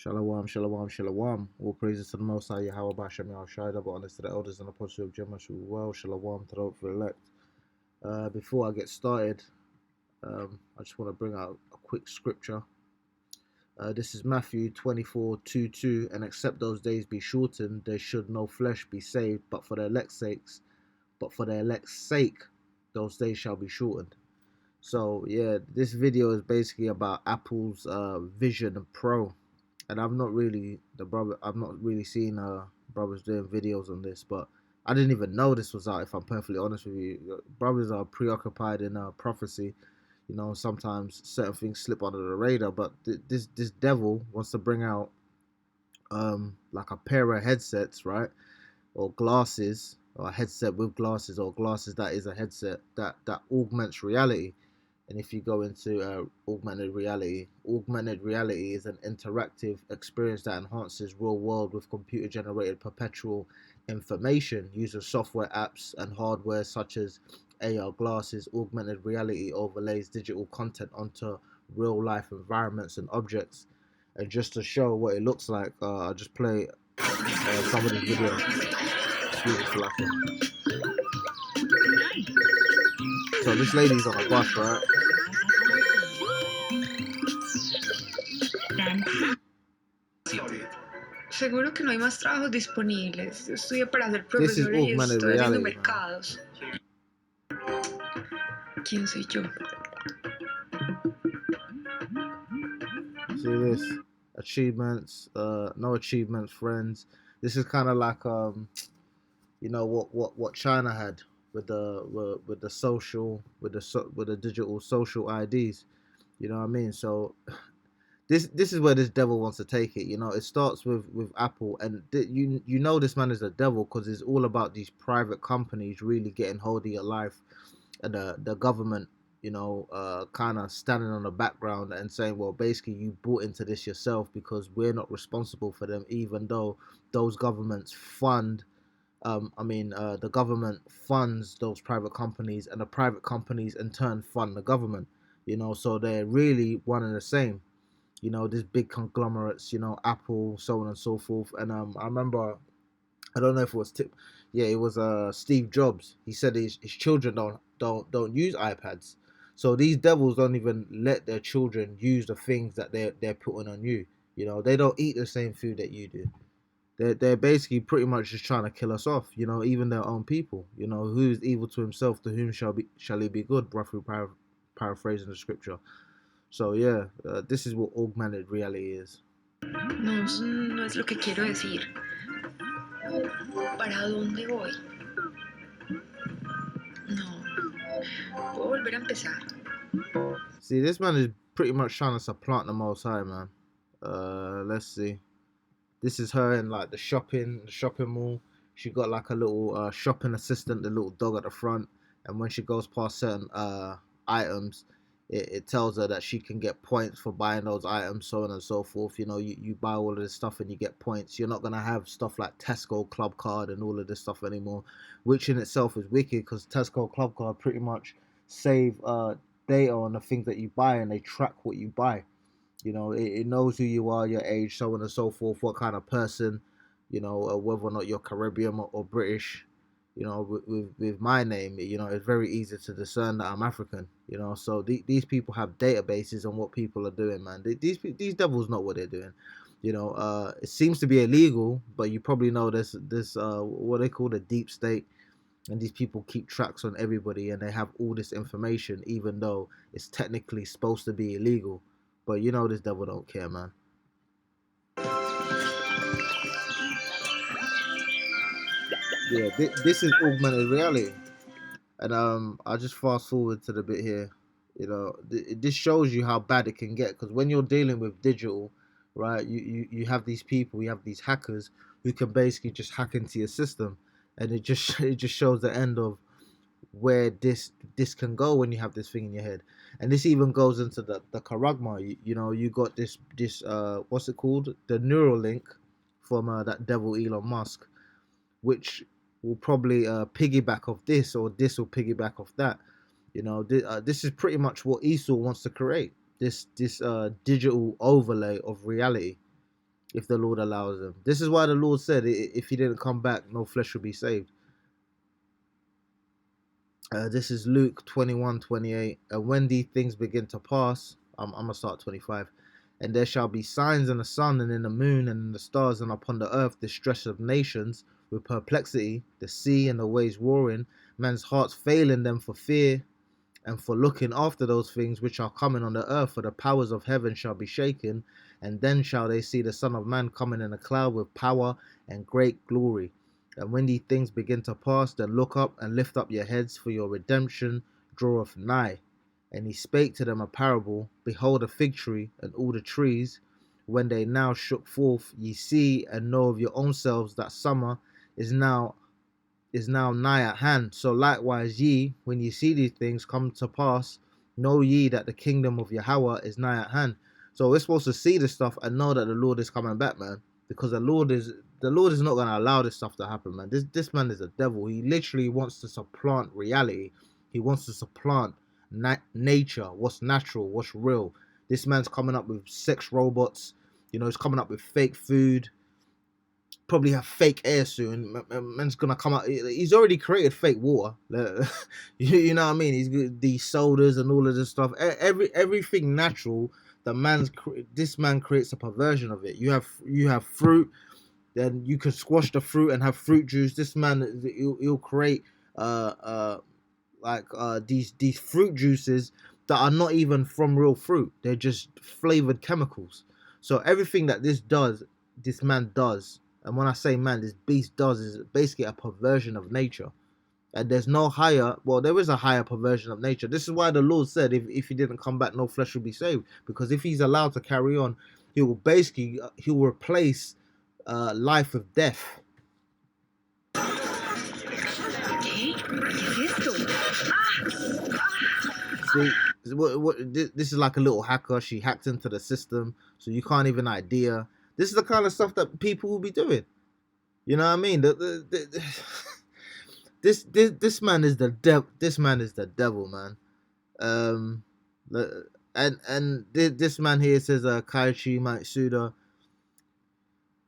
Shalom, shalom, shalom. All praises to the Most High Yahweh Bashem Yahushai, double honors to the elders and apostles of Jemma well. Shalom to the hopeful elect. Before I get started, I just want to bring out a quick scripture. This is Matthew 24:22. And except those days be shortened, there should no flesh be saved, but for the elect's sake, those days shall be shortened. So yeah, this video is basically about Apple's Vision Pro. And I've not really seen brothers doing videos on this, but I didn't even know this was out. If I'm perfectly honest with you, brothers are preoccupied in prophecy. You know, sometimes certain things slip under the radar, but this devil wants to bring out like a pair of headsets, right, or glasses, or a headset with glasses, or glasses that is a headset that augments reality. And if you go into augmented reality is an interactive experience that enhances real world with computer generated perpetual information using software, apps, and hardware such as AR glasses. Augmented reality overlays digital content onto real life environments and objects. And just to show what it looks like, I'll just play some of this video. Excuse me for laughing. So this lady's on a bus, right? Seguro que no hay más trabajos disponibles. Yo estudié para ser This is profesora y augmented estoy haciendo reality, man. mercados. ¿Quién soy yo? See this achievements, no achievements, friends. This is kind of like you know what China had with the social with the digital social IDs. You know what I mean? So this is where this devil wants to take it. You know, it starts with Apple, and you know this man is a devil because it's all about these private companies really getting hold of your life, and the government, you know, kind of standing on the background and saying, well, basically you bought into this yourself because we're not responsible for them, even though those governments fund. The government funds those private companies, and the private companies in turn fund the government. You know, so they're really one and the same. You know, these big conglomerates, you know, Apple, so on and so forth. And I remember, I don't know if it was it was Steve Jobs. He said his children don't use iPads. So these devils don't even let their children use the things that they're putting on you. You know, they don't eat the same food that you do. They're basically pretty much just trying to kill us off. You know, even their own people. You know, who is evil to himself, to whom shall he be good? Roughly paraphrasing the scripture. So yeah, this is what augmented reality is. No, no es lo que quiero decir. ¿Para dónde voy? No. ¿Puedo volver a empezar? See, this man is pretty much trying to supplant the Most High, man. Let's see. This is her in like the shopping mall. She got like a little shopping assistant, the little dog at the front, and when she goes past certain items, it tells her that she can get points for buying those items, so on and so forth. You know, you buy all of this stuff and you get points. You're not gonna have stuff like Tesco Club Card and all of this stuff anymore, which in itself is wicked because Tesco Club Card pretty much save data on the things that you buy, and they track what you buy. You know, it knows who you are, your age, so on and so forth, what kind of person, you know, whether or not you're Caribbean or British. You know, with my name, you know, it's very easy to discern that I'm African. You know, so these people have databases on what people are doing, man. These devils know what they're doing. You know, it seems to be illegal, but you probably know this what they call the deep state, and these people keep tracks on everybody, and they have all this information, even though it's technically supposed to be illegal. But you know this devil don't care, man. Yeah, this is augmented reality, and I just fast forward to the bit here. You know, this shows you how bad it can get, because when you're dealing with digital, right, you have these people, you have these hackers who can basically just hack into your system, and it just shows the end of where this can go when you have this thing in your head. And this even goes into the charagma. You know, you got this what's it called, the Neuralink from that devil Elon Musk, which will probably piggyback off this, or this will piggyback off that. You know, this is pretty much what Esau wants to create, this digital overlay of reality. if the Lord allows them. This is why the Lord said, if he didn't come back, no flesh will be saved. This is Luke 21:28. And when these things begin to pass, I'm going to start 25. And there shall be signs in the sun and in the moon and in the stars, and upon the earth distress of nations with perplexity, the sea and the waves roaring, men's hearts failing them for fear and for looking after those things which are coming on the earth, for the powers of heaven shall be shaken. And then shall they see the Son of Man coming in a cloud with power and great glory. And when these things begin to pass, then look up and lift up your heads, for your redemption draweth nigh. And he spake to them a parable. Behold, a fig tree and all the trees, when they now shook forth, ye see and know of your own selves that summer is now nigh at hand. So likewise ye, when ye see these things come to pass, know ye that the kingdom of Yahweh is nigh at hand. So we're supposed to see this stuff and know that the Lord is coming back, man. Because the Lord is not going to allow this stuff to happen, man. This man is a devil. He literally wants to supplant reality. He wants to supplant nature, what's natural, what's real. This man's coming up with sex robots. You know, he's coming up with fake food. Probably have fake air soon. Man's gonna come out. He's already created fake water. You know what I mean? He's got these sodas and all of this stuff. Everything natural. This man creates a perversion of it. You have fruit, then you can squash the fruit and have fruit juice. This man, he'll create these fruit juices that are not even from real fruit. They're just flavored chemicals. So everything that this man does. And when I say man, this beast does is basically a perversion of nature. And there's no higher, well, there is a higher perversion of nature. This is why the Lord said, if he didn't come back, no flesh will be saved. Because if he's allowed to carry on, he'll replace life with death. See, this is like a little hacker. She hacked into the system, so you can't even idea. This is the kind of stuff that people will be doing. You know what I mean? This man is the devil. This man is the devil, man. This man here says Kaiichi Matsuda.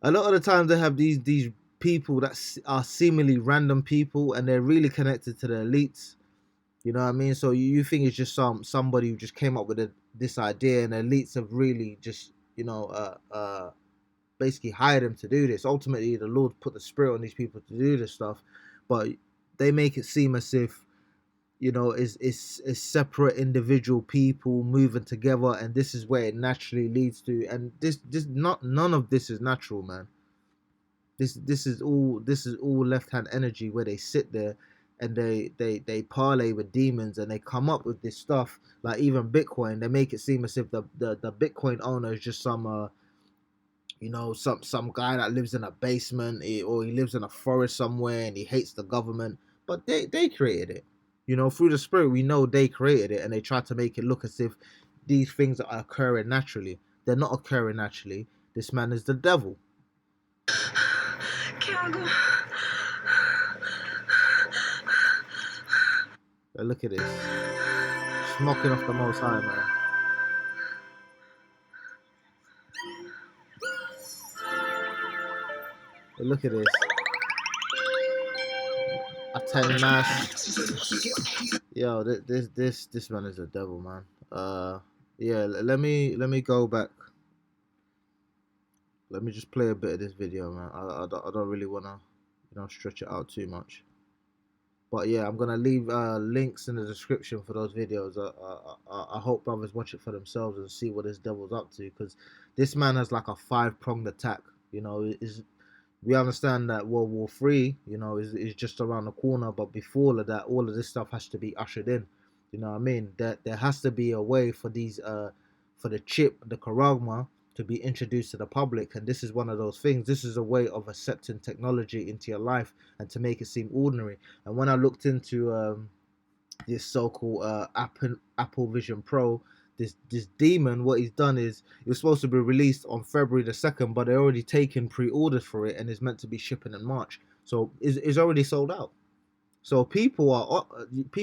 A lot of the time they have these people that are seemingly random people, and they're really connected to the elites. You know what I mean? So you think it's just somebody who just came up with this idea, and the elites have really just basically hired him to do this. Ultimately, the Lord put the spirit on these people to do this stuff, but they make it seem as if, you know, it's separate individual people moving together, and this is where it naturally leads to. And none of this is natural, man. This is all left hand energy, where they sit there and they parlay with demons, and they come up with this stuff. Like even Bitcoin, they make it seem as if the Bitcoin owner is just some some guy that lives in a basement, or he lives in a forest somewhere and he hates the government. But they created it. You know, through the spirit, we know they created it, and they try to make it look as if these things are occurring naturally. They're not occurring naturally. This man is the devil. Look at this. Just mocking off the Most High, man. Look at this. Attend mass. Yo, this man is a devil, man. Yeah. Let me go back. Let me just play a bit of this video, man. I don't really wanna, stretch it out too much. But yeah, I'm gonna leave links in the description for those videos. I hope brothers watch it for themselves and see what this devil's up to, because this man has like a 5-pronged attack. You know, we understand that World War III, is just around the corner, but before all of that, all of this stuff has to be ushered in. You know what I mean? That there has to be a way for these for the chip, the Charagma, to be introduced to the public, and this is one of those things. This is a way of accepting technology into your life and to make it seem ordinary. And when I looked into this so-called Apple Vision Pro, this demon, what he's done is, it was supposed to be released on February the 2nd, but they're already taken pre-orders for it, and it's meant to be shipping in March. So it's already sold out. So people are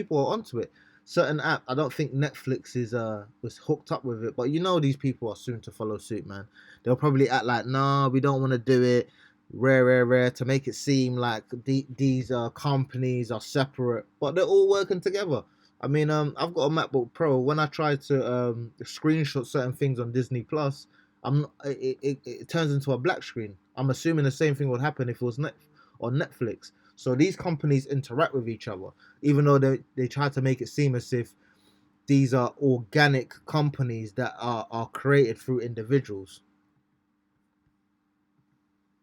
onto it. certain app. I don't think Netflix is was hooked up with it, but you know these people are soon to follow suit, man. They'll probably act like, nah, we don't want to do it. Rare to make it seem like these companies are separate, but they're all working together. I mean, I've got a MacBook Pro. When I try to screenshot certain things on Disney Plus, it turns into a black screen. I'm assuming the same thing would happen if it was on Netflix. So these companies interact with each other, even though they try to make it seem as if these are organic companies that are created through individuals.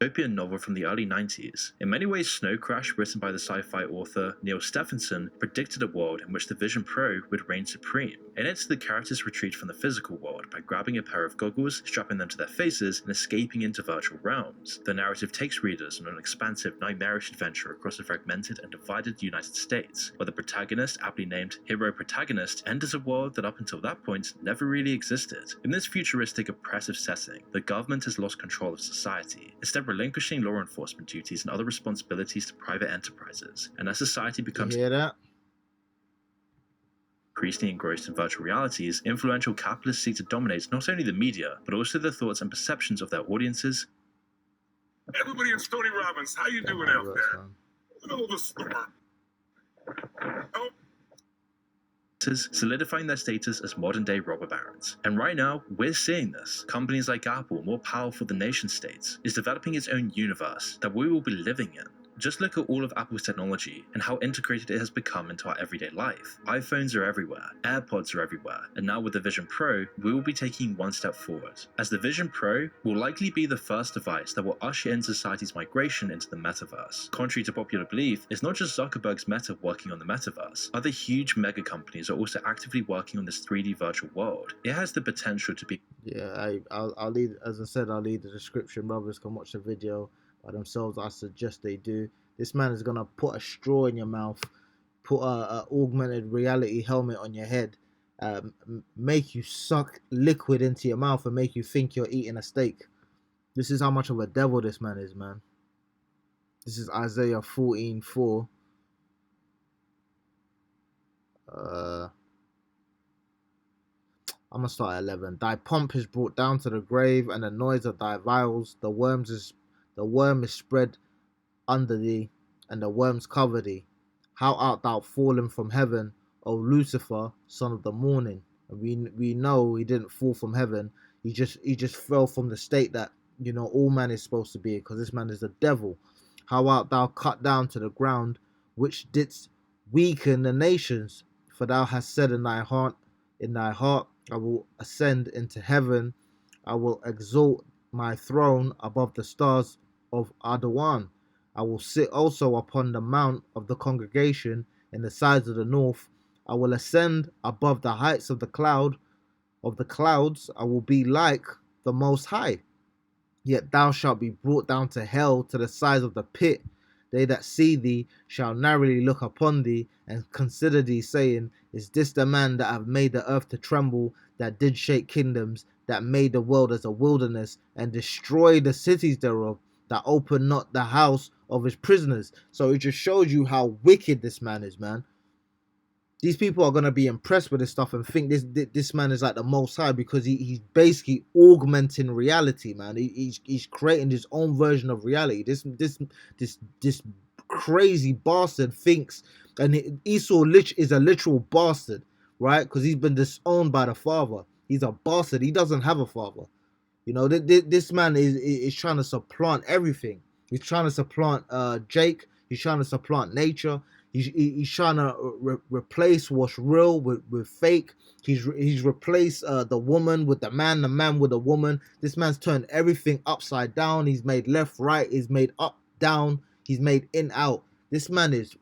Dystopian novel from the early 90s. In many ways, Snow Crash, written by the sci-fi author Neil Stephenson, predicted a world in which the Vision Pro would reign supreme. In it, the characters retreat from the physical world by grabbing a pair of goggles, strapping them to their faces, and escaping into virtual realms. The narrative takes readers on an expansive, nightmarish adventure across a fragmented and divided United States, where the protagonist, aptly named Hero Protagonist, enters a world that up until that point never really existed. In this futuristic, oppressive setting, the government has lost control of society, instead relinquishing law enforcement duties and other responsibilities to private enterprises. And as society becomes increasingly engrossed in virtual realities, influential capitalists seek to dominate not only the media, but also the thoughts and perceptions of their audiences. Everybody, it's Tony Robbins. How you doing out there? Look at all the storm. Solidifying their status as modern-day robber barons. And right now, we're seeing this. Companies like Apple, more powerful than nation-states, is developing its own universe that we will be living in. Just look at all of Apple's technology and how integrated it has become into our everyday life. iPhones are everywhere, AirPods are everywhere, and now with the Vision Pro, we will be taking one step forward, as the Vision Pro will likely be the first device that will usher in society's migration into the metaverse. Contrary to popular belief, it's not just Zuckerberg's Meta working on the metaverse. Other huge mega companies are also actively working on this 3D virtual world. It has the potential to be... Yeah, I'll leave, as I said, I'll leave the description. Brothers can watch the video by themselves. I suggest they do. This man is gonna put a straw in your mouth, put a augmented reality helmet on your head, make you suck liquid into your mouth and make you think you're eating a steak. This is how much of a devil this man is, man. This is Isaiah 14:4. I'm gonna start at 11. Thy pomp is brought down to the grave, and the noise of thy vials. The worm is spread under thee, and the worms cover thee. How art thou fallen from heaven, O Lucifer, son of the morning? And we know he didn't fall from heaven. He just fell from the state that, you know, all man is supposed to be, because this man is the devil. How art thou cut down to the ground, which didst weaken the nations? For thou hast said in thy heart, I will ascend into heaven. I will exalt my throne above the stars of Adawan. I will sit also upon the mount of the congregation in the sides of the north. I will ascend above the heights of the clouds. I will be like the Most High. Yet thou shalt be brought down to hell, to the sides of the pit. They that see thee shall narrowly look upon thee, and consider thee, saying, Is this the man that hath made the earth to tremble, that did shake kingdoms, that made the world as a wilderness, and destroyed the cities thereof, that opened not the house of his prisoners? So it just shows you how wicked this man is, man. These people are going to be impressed with this stuff and think this man is like the Most High, because he's basically augmenting reality, man. He's creating his own version of reality. This crazy bastard thinks, and Esau is a literal bastard, right? Because he's been disowned by the father. He's a bastard. He doesn't have a father. You know, this man is trying to supplant everything. He's trying to supplant Jake. He's trying to supplant nature. He's trying to replace what's real with fake. He's replaced the woman with the man with the woman. This man's turned everything upside down. He's made left, right. He's made up, down. He's made in, out. This man is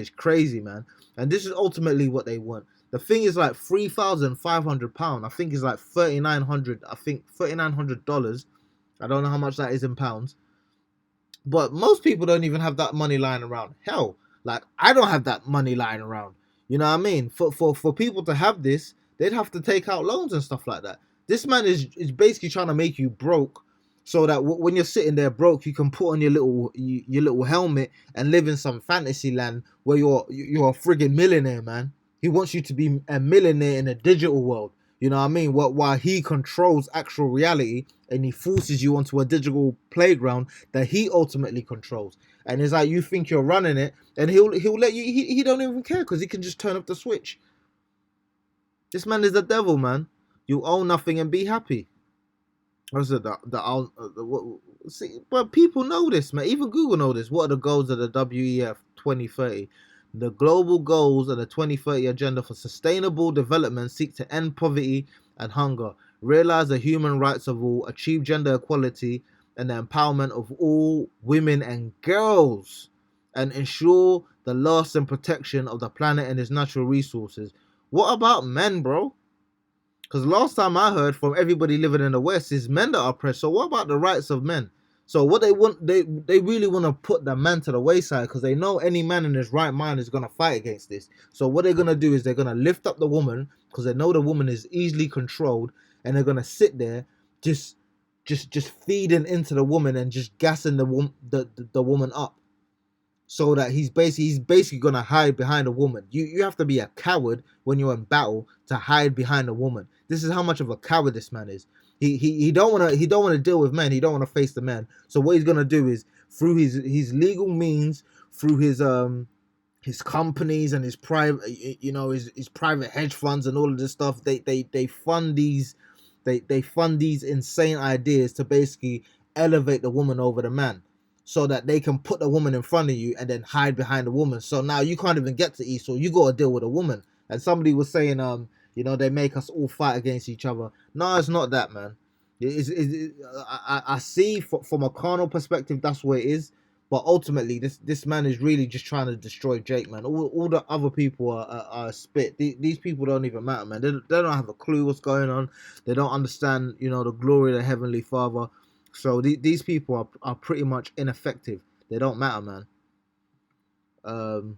crazy, man. And this is ultimately what they want. The thing is like £3,500. I think it's like $3,900. I think $3,900. I don't know how much that is in pounds. But most people don't even have that money lying around. Hell, like, I don't have that money lying around. You know what I mean? For people to have this, they'd have to take out loans and stuff like that. This man is basically trying to make you broke, so that when you're sitting there broke, you can put on your little helmet and live in some fantasy land where you're a friggin' millionaire, man. He wants you to be a millionaire in a digital world. You know what I mean? While he controls actual reality and he forces you onto a digital playground that he ultimately controls. And it's like you think you're running it, and he'll let you. He don't even care because he can just turn up the switch. This man is the devil, man. You own nothing and be happy. What's it? See, but people know this, man. Even Google know this. What are the goals of the WEF 2030? The global goals of the 2030 agenda for sustainable development seek to end poverty and hunger, realize the human rights of all, achieve gender equality and the empowerment of all women and girls, and ensure the loss and protection of the planet and its natural resources. What about men, bro? Because last time I heard from everybody living in the West is men that are oppressed. So what about the rights of men? So what they want, they really want to put the man to the wayside because they know any man in his right mind is going to fight against this. So what they're going to do is they're going to lift up the woman because they know the woman is easily controlled, and they're going to sit there just feeding into the woman and just gassing the woman up. So that he's basically gonna hide behind a woman. You have to be a coward when you're in battle to hide behind a woman. This is how much of a coward this man is. He don't wanna deal with men. He don't wanna face the men. So what he's gonna do is through his legal means, through his companies and his private his private hedge funds and all of this stuff. They fund these insane ideas to basically elevate the woman over the man, so that they can put the woman in front of you and then hide behind the woman. So now you can't even get to Esau. You got to deal with a woman. And somebody was saying, they make us all fight against each other. No, it's not that, man. I see from a carnal perspective, that's what it is. But ultimately, this man is really just trying to destroy Jake, man. All the other people are spit. These people don't even matter, man. They don't have a clue what's going on. They don't understand, the glory of the Heavenly Father. So these people are pretty much ineffective. They don't matter, man.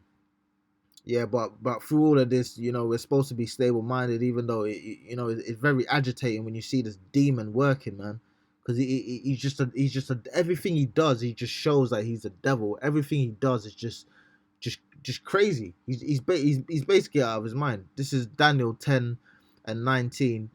Yeah, but through all of this, we're supposed to be stable-minded, even though it's very agitating when you see this demon working, man. Because he's just everything he does, he just shows that he's a devil. Everything he does is just crazy. He's basically out of his mind. This is Daniel 10 and 19.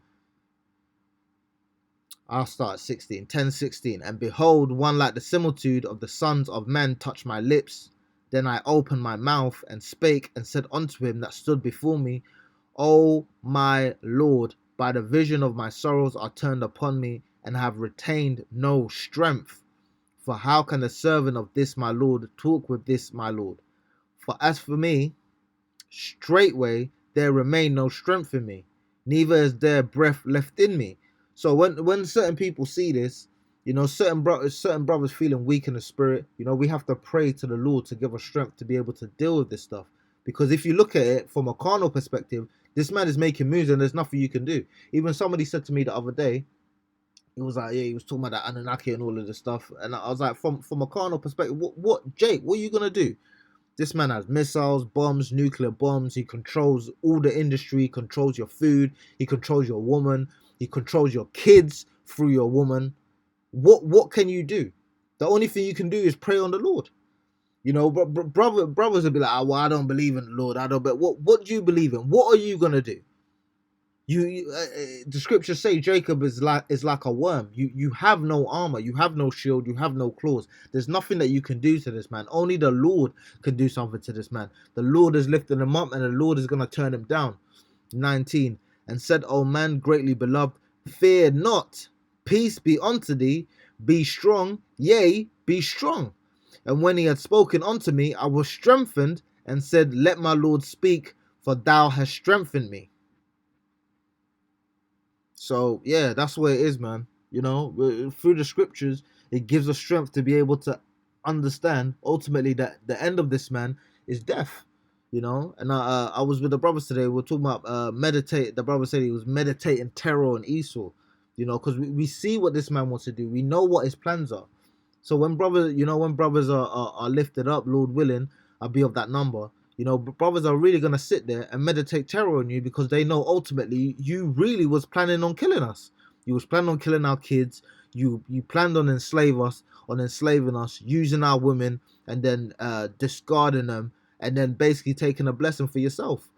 I'll start at 16. 10:16. And behold, one like the similitude of the sons of men touched my lips. Then I opened my mouth and spake and said unto him that stood before me, O my Lord, by the vision of my sorrows are turned upon me, and have retained no strength. For how can the servant of this my Lord talk with this my Lord? For as for me, straightway there remained no strength in me, neither is there breath left in me. So when certain people see this, certain brothers feeling weak in the spirit, we have to pray to the Lord to give us strength to be able to deal with this stuff. Because if you look at it from a carnal perspective, this man is making moves and there's nothing you can do. Even somebody said to me the other day, he was like, yeah, he was talking about that Anunnaki and all of this stuff. And I was like, from a carnal perspective, what Jake, what are you going to do? This man has missiles, bombs, nuclear bombs. He controls all the industry, he controls your food, he controls your woman, he controls your kids through your woman. What can you do? The only thing you can do is pray on the Lord. Brothers will be like, well, I don't believe in the Lord. I don't. But what do you believe in? What are you gonna do? The scriptures say Jacob is like a worm. You have no armor, you have no shield, you have no claws. There's nothing that you can do to this man. Only the Lord can do something to this man. The Lord is lifting him up, and the Lord is gonna turn him down. 19. And said, O man greatly beloved, fear not. Peace be unto thee. Be strong, yea, be strong. And when he had spoken unto me, I was strengthened, and said, let my Lord speak, for thou hast strengthened me. So yeah, that's what it is, man. Through the scriptures, it gives us strength to be able to understand ultimately that the end of this man is death. And I was with the brothers today. We were talking about meditate. The brother said he was meditating terror on Esau. Because we see what this man wants to do. We know what his plans are. So when brothers are lifted up, Lord willing, I'll be of that number. Brothers are really going to sit there and meditate terror on you, because they know ultimately you really was planning on killing us. You was planning on killing our kids. You planned on enslaving us, using our women, and then discarding them, and then basically taking a blessing for yourself.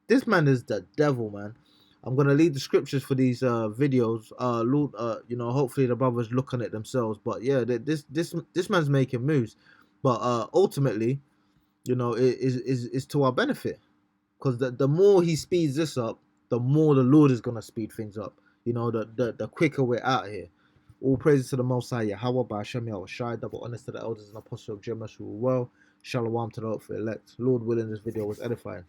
This man is the devil, man. I'm gonna leave the scriptures for these videos. Lord, you know, hopefully the brothers look on it themselves. But yeah, this man's making moves. But ultimately, you know, it is to our benefit, because the more he speeds this up, the more the Lord is gonna speed things up. You know, the quicker we're out here. All praises to the Most High Yahweh, by Hashem Yahweh Shai, double honors to the elders and apostles of Jemas who were well. Shalom to the hopeful elect. Lord willing, this video was edifying.